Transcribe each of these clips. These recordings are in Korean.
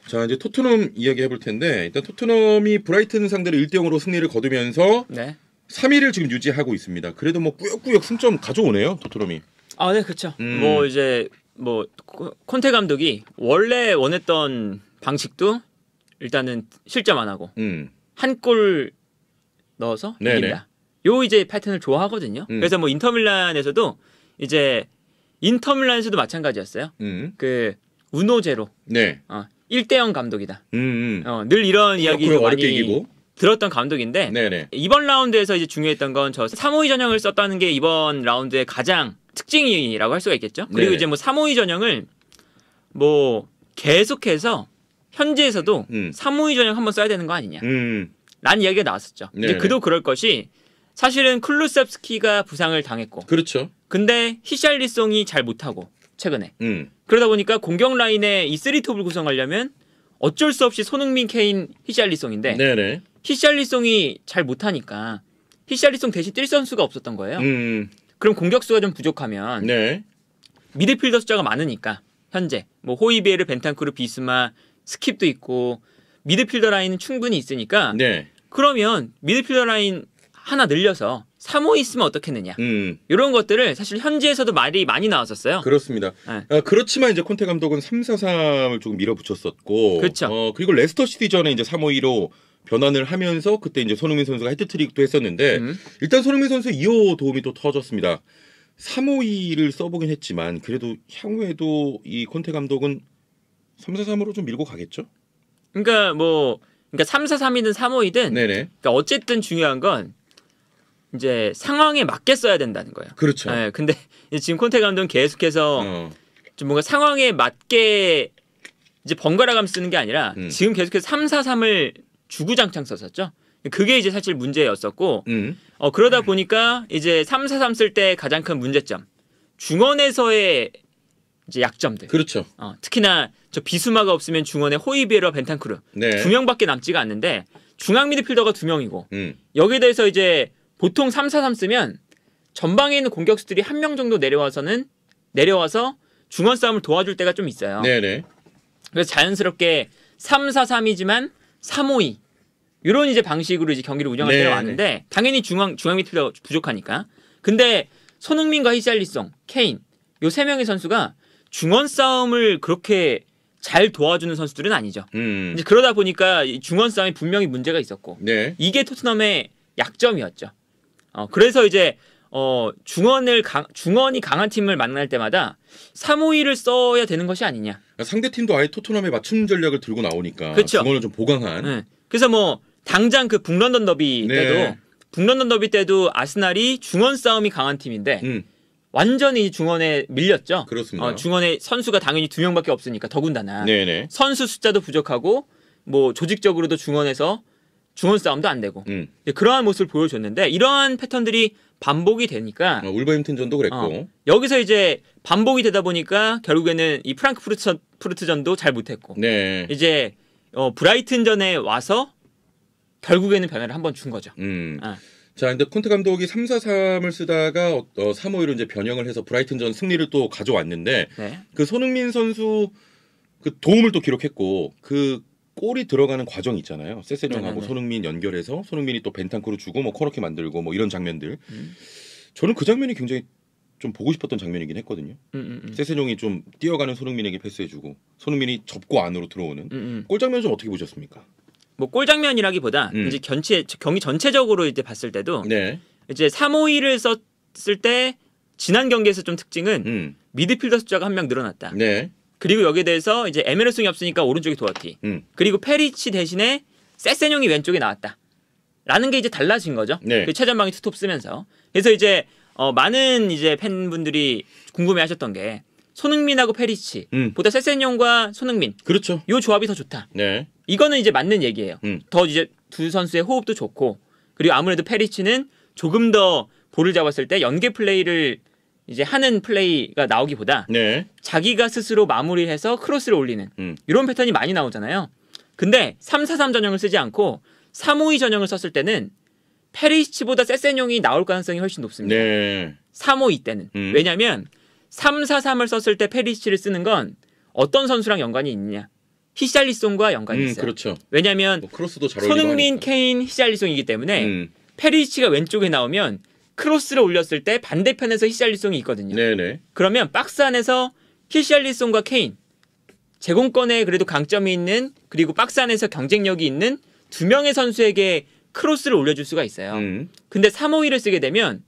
자, 이제 토트넘 이야기 해볼 텐데 일단 토트넘이 브라이튼 상대로 1대0으로 승리를 거두면서 네. 3위를 지금 유지하고 있습니다. 그래도 뭐 꾸역꾸역 승점 가져오네요, 토트넘이. 아, 네, 그렇죠. 뭐 이제 뭐 콘테 감독이 원래 원했던 방식도 일단은 실점 안 하고 한 골 넣어서 이긴다. 요 이제 패턴을 좋아하거든요. 그래서 뭐 인터밀란에서도 마찬가지였어요. 그 우노제로. 네. 1대0 감독이다. 늘 이런 이야기를 많이 이기고. 들었던 감독인데 네네. 이번 라운드에서 이제 중요했던 건 저 3-5-2 전형을 썼다는 게 이번 라운드의 가장 특징이라고 할 수가 있겠죠. 그리고 이제 뭐 3-5-2 전형을 뭐 계속해서 현지에서도 3-5-2 전형 한번 써야 되는 거 아니냐. 라는 이야기가 나왔었죠. 이제 그도 그럴 것이 사실은 클루셉스키가 부상을 당했고. 그렇죠. 근데 히샬리송이 잘 못하고 최근에. 그러다 보니까 공격 라인에 이 3톱을 구성하려면 어쩔 수 없이 손흥민, 케인, 히샬리송인데 네네. 히샬리송이 잘 못하니까 히샬리송 대신 뛸 선수가 없었던 거예요. 그럼 공격수가 좀 부족하면 네. 미드필더 숫자가 많으니까 현재 뭐 호이비에르, 벤탄쿠르, 비스마, 스킵도 있고 미드필더 라인은 충분히 있으니까 네. 그러면 미드필더 라인 하나 늘려서 3-5 있으면 어떻겠느냐. 이런 것들을 사실 현지에서도 말이 많이 나왔었어요. 그렇습니다. 네. 그렇지만 이제 콘테 감독은 3-4-3을 조금 밀어붙였었고, 그렇죠. 그리고 레스터 시티 전에 이제 3-5-2로 변환을 하면서 그때 이제 손흥민 선수가 헤트트릭도 했었는데 일단 손흥민 선수 2호 도움이 또 터졌습니다. 3-5-2를 써보긴 했지만 그래도 향후에도 이 콘테 감독은 3-4-3으로 좀 밀고 가겠죠? 그러니까 3-4-3이든 3-5-2든 그러니까 어쨌든 중요한 건 이제 상황에 맞게 써야 된다는 거예요. 그렇죠. 네, 근데 지금 콘테 감독은 계속해서 좀 뭔가 상황에 맞게 이제 번갈아가면서 쓰는 게 아니라 지금 계속해서 3-4-3을 주구장창 썼었죠. 그게 이제 사실 문제였었고 그러다 보니까 이제 3-4-3 쓸 때 가장 큰 문제점 중원에서의 이제 약점들. 그렇죠. 특히나 저 비수마가 없으면 중원에 호이비에르와 벤탄쿠르 두 명밖에 남지가 않는데 중앙 미드필더가 2명이고 여기에 대해서 이제 보통 3-4-3 쓰면 전방에 있는 공격수들이 1명 정도 내려와서 중원 싸움을 도와줄 때가 좀 있어요. 네네. 그래서 자연스럽게 3-4-3이지만 3-5-2 이런 이제 방식으로 이제 경기를 운영할 때가 왔는데 당연히 중앙 미드필더 부족하니까. 근데 손흥민과 히샬리송, 케인 요 세 명의 선수가 중원 싸움을 그렇게 잘 도와주는 선수들은 아니죠. 이제 그러다 보니까 이 중원 싸움에 분명히 문제가 있었고 이게 토트넘의 약점이었죠. 그래서 이제 중원이 강한 팀을 만날 때마다 3-5-2를 써야 되는 것이 아니냐. 상대 팀도 아예 토트넘의 맞춤 전략을 들고 나오니까 그렇죠. 중원을 좀 보강한. 그래서 뭐 당장 그 북런던 더비 때도 아스날이 중원 싸움이 강한 팀인데 완전히 중원에 밀렸죠. 그렇습니다. 중원에 선수가 당연히 2명밖에 없으니까 더군다나 선수 숫자도 부족하고 뭐 조직적으로도 중원에서 중원 싸움도 안 되고 그러한 모습을 보여줬는데 이러한 패턴들이 반복이 되니까 울버햄튼전도 그랬고 여기서 이제 반복이 되다 보니까 결국에는 이 프랑크푸르트전도 잘 못했고 이제 브라이튼전에 와서 결국에는 변화를 한번 준 거죠. 자, 근데 콘테 감독이 3-4-3을 쓰다가 3-5-2로 이제 변형을 해서 브라이튼전 승리를 또 가져왔는데 그 손흥민 선수 그 도움을 또 기록했고 그 골이 들어가는 과정이 있잖아요. 세세뇽하고 손흥민 연결해서 손흥민이 또 벤탄쿠르 주고 뭐 코너킥 만들고 뭐 이런 장면들. 저는 그 장면이 굉장히 좀 보고 싶었던 장면이긴 했거든요. 세세뇽이 좀 뛰어가는 손흥민에게 패스해주고 손흥민이 접고 안으로 들어오는 골 장면 좀 어떻게 보셨습니까? 뭐 골 장면이라기보다 이제 경기 전체적으로 이제 봤을 때도 이제 3-5-2를 썼을 때 지난 경기에서 좀 특징은 미드필더 숫자가 1명 늘어났다. 그리고 여기에 대해서 이제 에메르송이 없으니까 오른쪽에 도어티. 그리고 페리치 대신에 세세뇽이 왼쪽에 나왔다. 라는 게 이제 달라진 거죠. 그 최전방에 투톱 쓰면서. 그래서 이제 많은 이제 팬분들이 궁금해하셨던 게 손흥민하고 페리치 보다 세세뇽과 손흥민. 그렇죠. 요 조합이 더 좋다. 이거는 이제 맞는 얘기예요. 더 이제 두 선수의 호흡도 좋고 그리고 아무래도 페리치는 조금 더 볼을 잡았을 때 연계 플레이를 이제 하는 플레이가 나오기보다 자기가 스스로 마무리해서 크로스를 올리는 이런 패턴이 많이 나오잖아요. 근데 3-4-3 전형을 쓰지 않고 3-5-2 전형을 썼을 때는 페리시치보다 세세뇽이 나올 가능성이 훨씬 높습니다. 3-5-2 때는. 왜냐하면 3-4-3을 썼을 때 페리시치를 쓰는 건 어떤 선수랑 연관이 있느냐. 히샬리송과 연관이 있어요. 그렇죠. 왜냐하면 뭐 크로스도 잘 손흥민, 케인, 히샬리송이기 때문에 페리시치가 왼쪽에 나오면 크로스를 올렸을 때 반대편에서 히샬리송이 있거든요. 네네. 그러면 박스 안에서 히샬리송과 케인 제공권에 그래도 강점이 있는 그리고 박스 안에서 경쟁력이 있는 두 명의 선수에게 크로스를 올려줄 수가 있어요. 근데 3-5-2를 쓰게 되면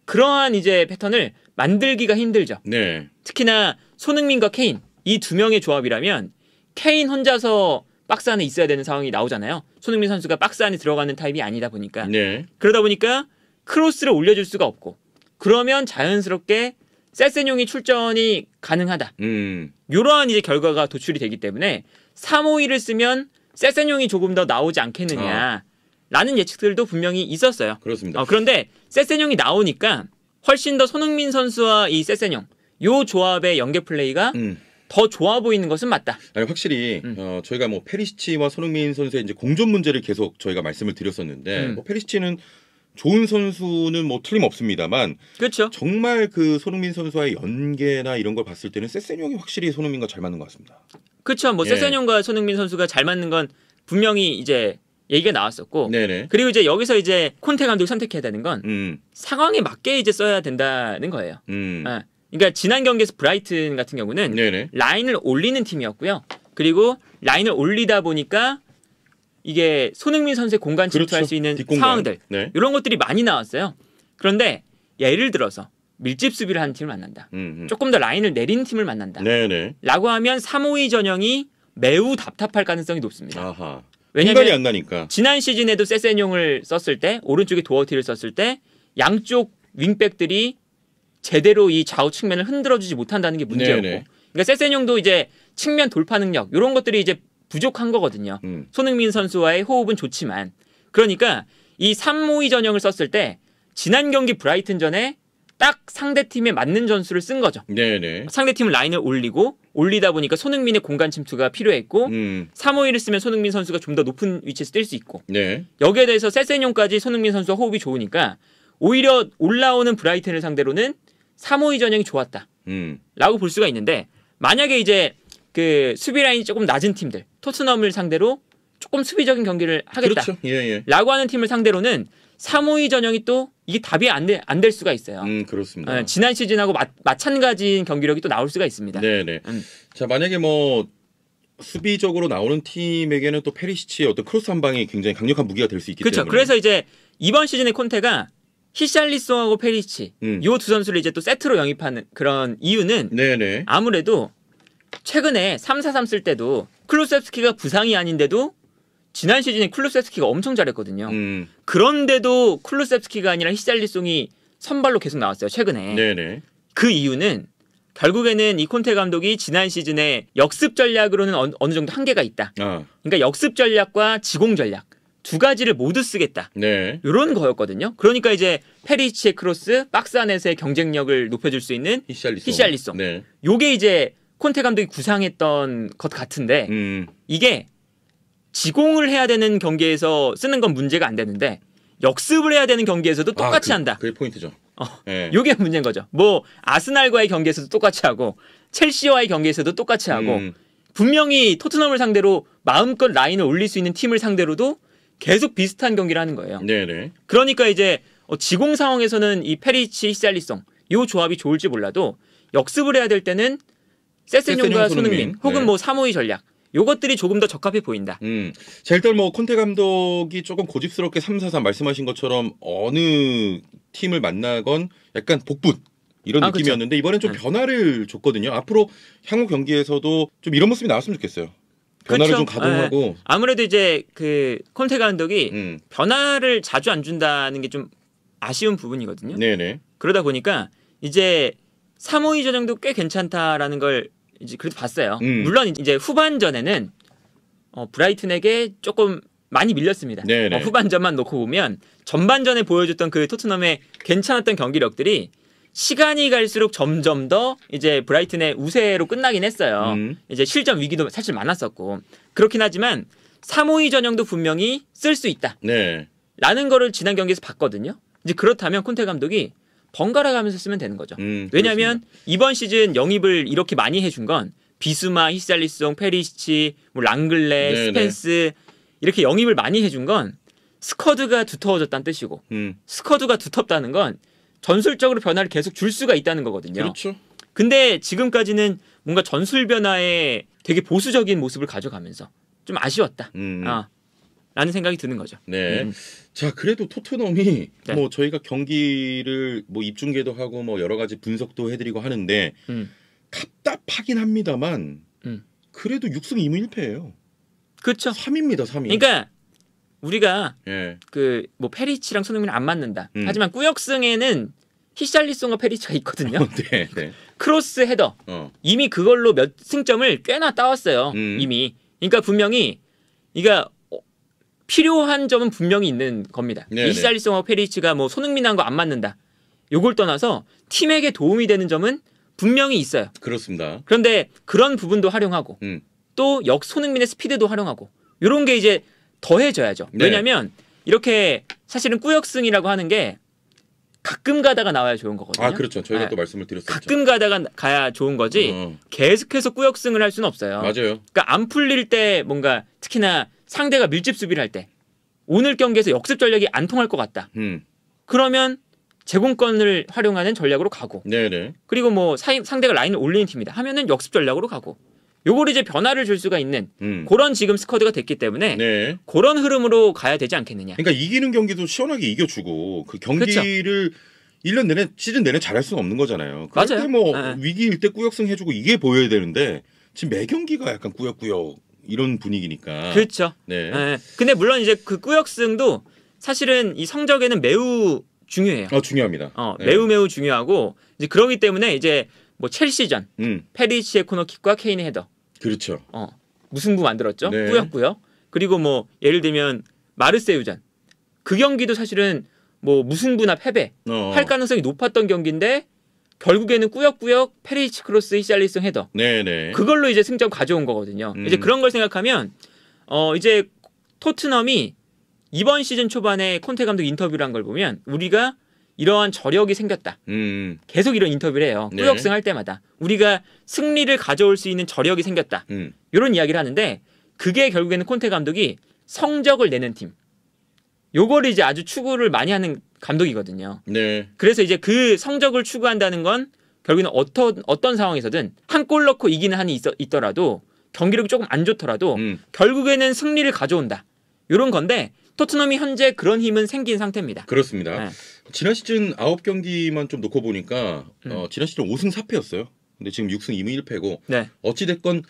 그러한 이제 패턴을 만들기가 힘들죠. 네. 특히나 손흥민과 케인 이 두 명의 조합이라면 케인 혼자서 박스 안에 있어야 되는 상황이 나오잖아요. 손흥민 선수가 박스 안에 들어가는 타입이 아니다 보니까. 네. 그러다 보니까 크로스를 올려줄 수가 없고 그러면 자연스럽게 세세뇽이 출전이 가능하다. 이러한 이제 결과가 도출이 되기 때문에 3-5-2를 쓰면 세세뇽이 조금 더 나오지 않겠느냐라는 예측들도 분명히 있었어요. 그렇습니다. 그런데 세세뇽이 나오니까 훨씬 더 손흥민 선수와 이 세세뇽 요 조합의 연계 플레이가 더 좋아 보이는 것은 맞다. 아니, 확실히 저희가 뭐 페리시치와 손흥민 선수의 이제 공존 문제를 계속 저희가 말씀을 드렸었는데 뭐 페리시치는 좋은 선수는 뭐 틀림없습니다만 그렇죠. 정말 그 손흥민 선수와의 연계나 이런 걸 봤을 때는 세세뇽이 확실히 손흥민과 잘 맞는 것 같습니다. 그렇죠. 뭐 세세뇽과 손흥민 선수가 잘 맞는 건 분명히 이제 얘기가 나왔었고 네네. 그리고 이제 여기서 이제 콘테 감독이 선택해야 되는 건 상황에 맞게 이제 써야 된다는 거예요. 그러니까 지난 경기에서 브라이튼 같은 경우는 네네. 라인을 올리는 팀이었고요. 그리고 라인을 올리다 보니까 이게 손흥민 선수의 공간 침투할 그렇죠. 수 있는 뒷공간. 상황들 네. 이런 것들이 많이 나왔어요. 그런데 예를 들어서 밀집 수비를 하는 팀을 만난다. 조금 더 라인을 내리는 팀을 만난다. 네네. 라고 하면 3-5-2 전형이 매우 답답할 가능성이 높습니다. 아하. 왜냐면 공간이 안 나니까. 지난 시즌에도 세세뇽을 썼을 때 오른쪽에 도어티를 썼을 때 양쪽 윙백들이 제대로 이 좌우 측면을 흔들어주지 못한다는 게 문제였고 네네. 그러니까 세세뇽도 이제 측면 돌파 능력 이런 것들이 이제 부족한 거거든요. 손흥민 선수와의 호흡은 좋지만 그러니까 이 3-5-2 전형을 썼을 때 지난 경기 브라이튼전에 딱 상대팀에 맞는 전술을 쓴 거죠. 네네. 상대팀은 라인을 올리다 보니까 손흥민의 공간 침투가 필요했고 3-5-2를 쓰면 손흥민 선수가 좀 더 높은 위치에서 뛸 수 있고 네. 여기에 대해서 세세뇽까지 손흥민 선수와 호흡이 좋으니까 오히려 올라오는 브라이튼을 상대로는 3-5-2 전형이 좋았다. 라고 볼 수가 있는데 만약에 이제 그 수비 라인이 조금 낮은 팀들 토트넘을 상대로 조금 수비적인 경기를 하겠다. 그렇죠. 예. 라고 하는 팀을 상대로는 3-5-2 전형이 또 이게 답이 안 될 수가 있어요. 그렇습니다. 지난 시즌하고 마찬가지인 경기력이 또 나올 수가 있습니다. 네네. 자, 만약에 뭐 수비적으로 나오는 팀에게는 또 페리시치의 어떤 크로스 한 방이 굉장히 강력한 무기가 될 수 있기 그렇죠. 때문에. 그래서 이제 이번 시즌에 콘테가 히샬리송하고 페리시치 이 두 선수를 이제 또 세트로 영입하는 그런 이유는 네네. 아무래도 최근에 3-4-3 쓸 때도 클루셉스키가 부상이 아닌데도 지난 시즌에 클루셉스키가 엄청 잘했거든요. 그런데도 클루셉스키가 아니라 히샬리송이 선발로 계속 나왔어요. 최근에. 네네. 그 이유는 결국에는 이 콘테 감독이 지난 시즌에 역습 전략으로는 어느 정도 한계가 있다. 그러니까 역습 전략과 지공 전략 두 가지를 모두 쓰겠다. 네. 이런 거였거든요. 그러니까 이제 페리치의 크로스, 박스 안에서의 경쟁력을 높여줄 수 있는 히샬리송. 네. 요게 이제 콘테 감독이 구상했던 것 같은데 이게 지공을 해야 되는 경기에서 쓰는 건 문제가 안 되는데 역습을 해야 되는 경기에서도 똑같이 한다. 그게 포인트죠. 네. 요게 문제인 거죠. 뭐 아스날과의 경기에서도 똑같이 하고 첼시와의 경기에서도 똑같이 하고 분명히 토트넘을 상대로 마음껏 라인을 올릴 수 있는 팀을 상대로도 계속 비슷한 경기를 하는 거예요. 네네. 그러니까 이제 지공 상황에서는 이 페리치, 히샬리송 이 조합이 좋을지 몰라도 역습을 해야 될 때는 세세뇽과 손흥민 혹은 네. 뭐 3-5-2 전략 요것들이 조금 더 적합해 보인다. 자, 일단 뭐 콘테 감독이 조금 고집스럽게 3-4-3 말씀하신 것처럼 어느 팀을 만나건 약간 복분 이런 느낌이었는데 그렇죠. 이번엔 좀 변화를 줬거든요. 앞으로 향후 경기에서도 좀 이런 모습이 나왔으면 좋겠어요. 변화를 그렇죠. 좀 가동하고. 아무래도 이제 그 콘테 감독이 변화를 자주 안 준다는 게 좀 아쉬운 부분이거든요. 네네. 그러다 보니까 이제 3-5-2 전형도 꽤 괜찮다라는 걸 이제 그래도 봤어요. 물론 이제 후반전에는 브라이튼에게 조금 많이 밀렸습니다. 후반전만 놓고 보면 전반전에 보여줬던 그 토트넘의 괜찮았던 경기력들이 시간이 갈수록 점점 더 이제 브라이튼의 우세로 끝나긴 했어요. 이제 실점 위기도 사실 많았었고 그렇긴 하지만 3-5-2 전형도 분명히 쓸 수 있다. 네. 라는 거를 지난 경기에서 봤거든요. 이제 그렇다면 콘테 감독이 번갈아 가면서 쓰면 되는 거죠. 왜냐하면 이번 시즌 영입을 이렇게 많이 해준 건 비수마, 히샬리송, 페리시치, 뭐 랑글레, 네네. 스펜스 이렇게 영입을 많이 해준 건 스쿼드가 두터워졌다는 뜻이고 스쿼드가 두텁다는 건 전술적으로 변화를 계속 줄 수가 있다는 거거든요. 그렇죠. 근데 지금까지는 뭔가 전술 변화에 되게 보수적인 모습을 가져가면서 좀 아쉬웠다. 라는 생각이 드는 거죠. 네. 자, 그래도 토트넘이 네. 뭐 저희가 경기를 뭐 입중계도 하고 뭐 여러 가지 분석도 해드리고 하는데 답답하긴 합니다만 그래도 6승 2무 1패예요. 그렇죠. 3위입니다. 3위. 그러니까 우리가 그 뭐 페리치랑 손흥민은 안 맞는다. 하지만 꾸역승에는 히샬리송과 페리치가 있거든요. 네, 네. 크로스 헤더. 이미 그걸로 몇 승점을 꽤나 따왔어요. 이미. 그러니까 분명히 그러니까 필요한 점은 분명히 있는 겁니다. 히샬리송하고 페리치가 뭐 손흥민하고 안 맞는다. 요걸 떠나서 팀에게 도움이 되는 점은 분명히 있어요. 그렇습니다. 그런데 그런 부분도 활용하고 또 손흥민의 스피드도 활용하고 이런 게 이제 더해져야죠. 네. 왜냐하면 이렇게 사실은 꾸역승이라고 하는 게 가끔 가다가 나와야 좋은 거거든요. 아, 그렇죠. 저희가 또 말씀을 드렸었죠. 가끔 가다가 가야 좋은 거지 계속해서 꾸역승을 할 수는 없어요. 맞아요. 그러니까 안 풀릴 때 뭔가 특히나 상대가 밀집 수비를 할 때 오늘 경기에서 역습 전략이 안 통할 것 같다. 그러면 제공권을 활용하는 전략으로 가고 네네. 그리고 뭐 상대가 라인을 올리는 팀이다 하면은 역습 전략으로 가고 요걸 이제 변화를 줄 수가 있는 그런 지금 스쿼드가 됐기 때문에 네. 그런 흐름으로 가야 되지 않겠느냐. 그러니까 이기는 경기도 시원하게 이겨주고 그 경기를 그쵸? 1년 내내 시즌 내내 잘할 수는 없는 거잖아요. 그럴 때 뭐 위기일 때 꾸역승 해주고 이게 보여야 되는데 지금 매 경기가 약간 꾸역꾸역 이런 분위기니까. 그렇죠. 네. 네. 근데 물론 이제 그 꾸역승도 사실은 이 성적에는 매우 중요해요. 중요합니다. 네. 매우 중요하고 이제 그러기 때문에 이제 뭐 첼시전 페리치의 코너킥과 케인의 헤더. 그렇죠. 무승부 만들었죠. 네. 꾸역꾸역. 그리고 뭐 예를 들면 마르세유전. 그 경기도 사실은 뭐 무승부나 패배 할 가능성이 높았던 경기인데 결국에는 꾸역꾸역 페리치 크로스 히샬리송 헤더. 네네. 그걸로 이제 승점 가져온 거거든요. 이제 그런 걸 생각하면 이제 토트넘이 이번 시즌 초반에 콘테 감독 인터뷰를 한 걸 보면 우리가 이러한 저력이 생겼다. 계속 이런 인터뷰를 해요. 꾸역승 할 때마다. 우리가 승리를 가져올 수 있는 저력이 생겼다. 이런 이야기를 하는데 그게 결국에는 콘테 감독이 성적을 내는 팀. 요거를 이제 아주 추구를 많이 하는 감독이거든요. 네. 그래서 이제 그 성적을 추구한다는 건 결국에는 어떤 상황에서든 한 골 넣고 이기는 한이 있더라도 경기력이 조금 안 좋더라도 결국에는 승리를 가져온다. 이런 건데 토트넘이 현재 그런 힘은 생긴 상태입니다. 그렇습니다. 네. 지난 시즌 9경기만 좀 놓고 보니까 지난 시즌 5승 4패였어요. 근데 지금 6승 2무 1패고 네. 어찌됐건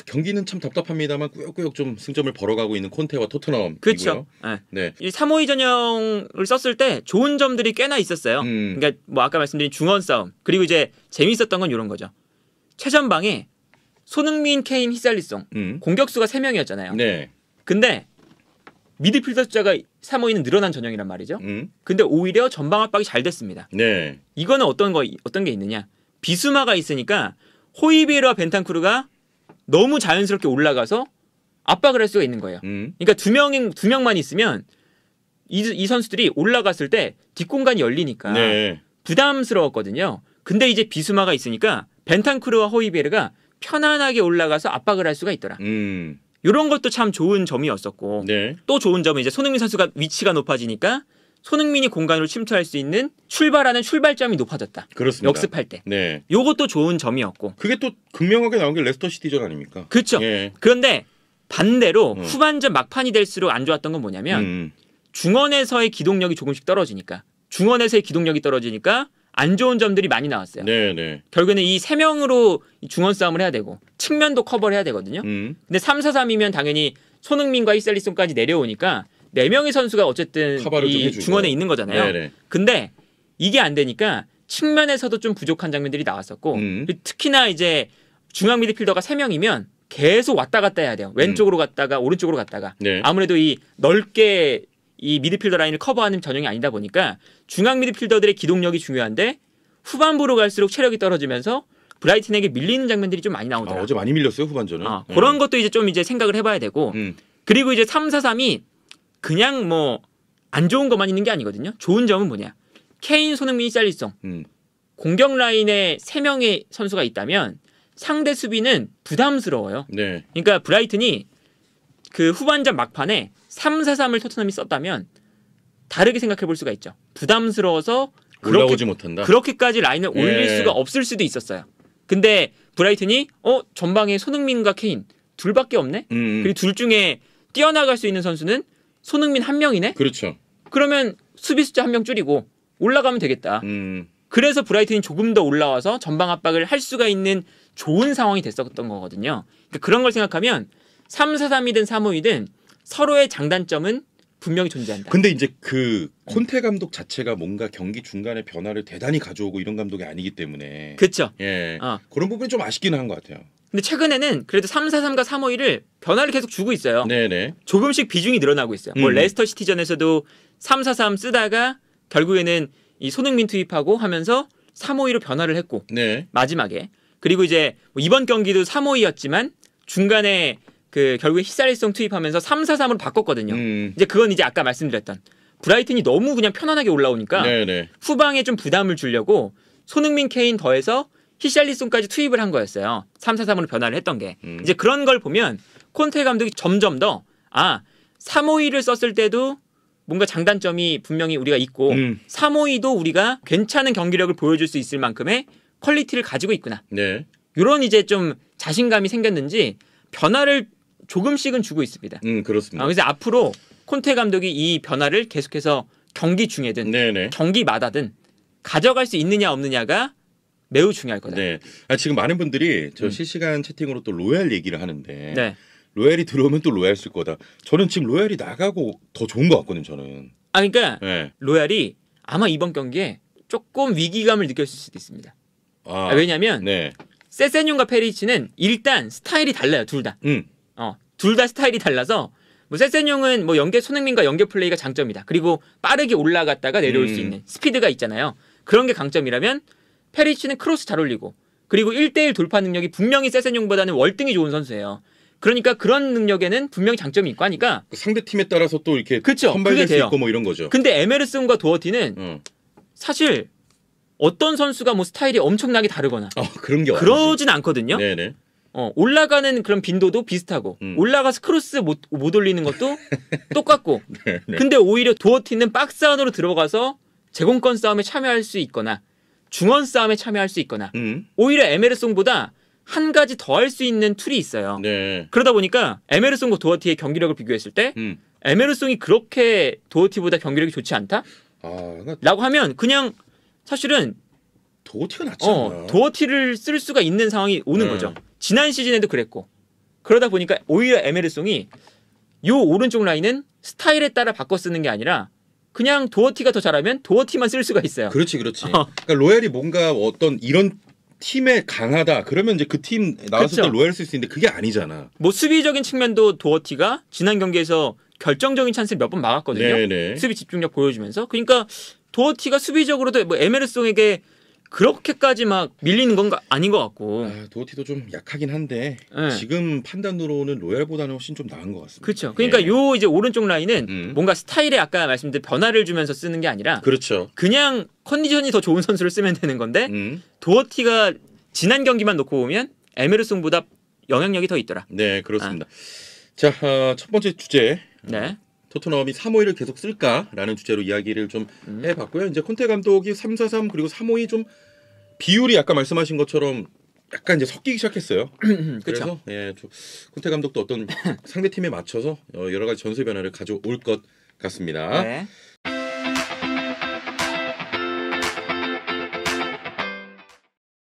경기는 참 답답합니다만 꾸역꾸역 좀 승점을 벌어가고 있는 콘테와 토트넘이고요. 그렇죠. 네. 네. 이 3-5-2 전형을 썼을 때 좋은 점들이 꽤나 있었어요. 그러니까 뭐 아까 말씀드린 중원 싸움 그리고 이제 재미있었던 건 이런 거죠. 최전방에 손흥민, 케인, 히샬리송 공격수가 3명이었잖아요. 네. 근데 미드필더 숫자가 3-5-2는 늘어난 전형이란 말이죠. 근데 오히려 전방 압박이 잘 됐습니다. 네. 이거는 어떤 게 있느냐? 비수마가 있으니까 호이비에르와 벤탄쿠르가 너무 자연스럽게 올라가서 압박을 할 수가 있는 거예요. 그러니까 두 명만 있으면 이 선수들이 올라갔을 때 뒷공간이 열리니까 네. 부담스러웠거든요. 근데 이제 비수마가 있으니까 벤탄쿠르와 호이비에르가 편안하게 올라가서 압박을 할 수가 있더라. 이런 것도 참 좋은 점이었었고 네. 또 좋은 점은 이제 손흥민 선수가 위치가 높아지니까 손흥민이 공간으로 침투할 수 있는 출발하는 출발점이 높아졌다. 그렇습니다. 역습할 때. 네. 요것도 좋은 점이었고. 그게 또 극명하게 나온 게 레스터 시티전 아닙니까? 그렇죠. 예. 그런데 반대로 후반전 막판이 될수록 안 좋았던 건 뭐냐면 중원에서의 기동력이 조금씩 떨어지니까 안 좋은 점들이 많이 나왔어요. 네네. 결국에는 이 3명으로 중원 싸움을 해야 되고 측면도 커버를 해야 되거든요. 근데 3-4-3이면 당연히 손흥민과 히샬리송까지 내려오니까 4명의 선수가 어쨌든 이 중원에 있는 거잖아요. 네네. 근데 이게 안 되니까 측면에서도 좀 부족한 장면들이 나왔었고 특히나 이제 중앙 미드필더가 3명이면 계속 왔다 갔다 해야 돼요. 왼쪽으로 갔다가 오른쪽으로 갔다가 네. 아무래도 이 넓게 이 미드필더 라인을 커버하는 전형이 아니다 보니까 중앙 미드필더들의 기동력이 중요한데 후반부로 갈수록 체력이 떨어지면서 브라이튼에게 밀리는 장면들이 좀 많이 나오더라고요. 어제 많이 밀렸어요 후반전은. 그런 것도 이제 좀 생각을 해봐야 되고 그리고 이제 3-4-3이 그냥 뭐 안 좋은 것만 있는 게 아니거든요. 좋은 점은 뭐냐? 케인, 손흥민, 히샬리송 공격 라인에 3명의 선수가 있다면 상대 수비는 부담스러워요. 네. 그러니까 브라이튼이 그 후반전 막판에 3-4-3을 토트넘이 썼다면 다르게 생각해 볼 수가 있죠. 부담스러워서 올라오지 못한다. 그렇게까지 라인을 올릴 수가 없을 수도 있었어요. 근데 브라이튼이 전방에 손흥민과 케인 둘밖에 없네. 그리고 둘 중에 뛰어나갈 수 있는 선수는 손흥민 한 명이네. 그렇죠. 그러면 수비 숫자 한 명 줄이고 올라가면 되겠다. 그래서 브라이튼이 조금 더 올라와서 전방 압박을 할 수가 있는 좋은 상황이 됐었던 거거든요. 그러니까 그런 걸 생각하면 3-4-3이든 3-5이든 서로의 장단점은 분명히 존재한다. 근데 이제 그 콘테 감독 자체가 뭔가 경기 중간에 변화를 대단히 가져오고 이런 감독이 아니기 때문에 그렇죠. 예. 그런 부분이 좀 아쉽기는 한 것 같아요. 근데 최근에는 그래도 3-4-3과 3-5-1을 변화를 계속 주고 있어요. 네네. 조금씩 비중이 늘어나고 있어요. 뭐 레스터 시티전에서도 3-4-3 쓰다가 결국에는 이 손흥민 투입하고 하면서 3-5-2로 변화를 했고 네. 마지막에 그리고 이제 뭐 이번 경기도 3-5-2였지만 중간에 그 결국에 히샬리송 투입하면서 3-4-3으로 바꿨거든요. 이제 그건 이제 아까 말씀드렸던 브라이튼이 너무 그냥 편안하게 올라오니까 네네. 후방에 좀 부담을 주려고 손흥민 케인 더해서 히샬리송까지 투입을 한 거였어요. 3-4-3으로 변화를 했던 게. 이제 그런 걸 보면 콘테 감독이 점점 더 3-5-2를 썼을 때도 뭔가 장단점이 분명히 우리가 있고 3-5-2도 우리가 괜찮은 경기력을 보여줄 수 있을 만큼의 퀄리티를 가지고 있구나. 네. 이런 이제 좀 자신감이 생겼는지 변화를 조금씩은 주고 있습니다. 그렇습니다. 그래서 앞으로 콘테 감독이 이 변화를 계속해서 경기 중에든 네네. 경기마다든 가져갈 수 있느냐 없느냐가 매우 중요할 거다. 네. 지금 많은 분들이 저 실시간 채팅으로 또 로얄 얘기를 하는데 네. 로얄이 들어오면 또 로얄 쓸 거다. 저는 지금 로얄이 나가고 더 좋은 것 같거든요. 저는. 그러니까 네. 로얄이 아마 이번 경기에 조금 위기감을 느꼈을 수도 있습니다. 왜냐하면 네. 세세뇽과 페리치는 일단 스타일이 달라요. 둘 다. 둘 다 스타일이 달라서 뭐 세세뇽은 뭐 연계 손흥민과 연계 플레이가 장점이다. 그리고 빠르게 올라갔다가 내려올 수 있는 스피드가 있잖아요. 그런 게 강점이라면 페리치는 크로스 잘 올리고 그리고 1대1 돌파 능력이 분명히 세세뇽보다는 월등히 좋은 선수예요. 그러니까 그런 능력에는 분명히 장점이 있고 하니까 상대 팀에 따라서 또 이렇게 선발될 수 있고 뭐 이런 거죠. 근데 에메르슨과 도어티는 사실 어떤 선수가 뭐 스타일이 엄청나게 다르거나 그런 게 그러진 않거든요. 네네. 올라가는 그런 빈도도 비슷하고 올라가서 크로스 못 올리는 것도 똑같고 네네. 근데 오히려 도어티는 박스 안으로 들어가서 제공권 싸움에 참여할 수 있거나 중원 싸움에 참여할 수 있거나 오히려 에메르송보다 한 가지 더 할 수 있는 툴이 있어요. 네. 그러다 보니까 에메르송과 도어티의 경기력을 비교했을 때 에메르송이 그렇게 도어티보다 경기력이 좋지 않다? 라고 하면 그냥 사실은 도어티가 낫지 않나? 도어티를 쓸 수가 있는 상황이 오는 거죠. 지난 시즌에도 그랬고 그러다 보니까 오히려 에메르송이 요 오른쪽 라인은 스타일에 따라 바꿔 쓰는 게 아니라 그냥 도어티가 더 잘하면 도어티만 쓸 수가 있어요. 그렇지. 그러니까 로얄이 뭔가 어떤 이런 팀에 강하다 그러면 이제 그 팀 나왔을 때 로얄 쓸 수 있는데 그게 아니잖아. 뭐 수비적인 측면도 도어티가 지난 경기에서 결정적인 찬스를 몇 번 막았거든요. 네네. 수비 집중력 보여주면서 그러니까 도어티가 수비적으로도 뭐 에메르송에게 그렇게까지 막 밀리는 건 아닌 것 같고. 도어티도 좀 약하긴 한데 지금 판단으로는 로얄보다는 훨씬 좀 나은 것 같습니다. 그렇죠. 그러니까 요 이제 오른쪽 라인은 뭔가 스타일에 아까 말씀드린 변화를 주면서 쓰는 게 아니라 그렇죠. 그냥 컨디션이 더 좋은 선수를 쓰면 되는 건데 도어티가 지난 경기만 놓고 보면 에메르송보다 영향력이 더 있더라. 네, 그렇습니다. 자, 첫 번째 주제. 네. 토트넘이 3-5-1을 계속 쓸까라는 주제로 이야기를 좀 해봤고요. 이제 콘테 감독이 3-4-3 그리고 3-5-2 좀 비율이 아까 말씀하신 것처럼 약간 이제 섞이기 시작했어요. 그래서 콘테 감독도 어떤 상대 팀에 맞춰서 여러 가지 전술 변화를 가져올 것 같습니다. 네.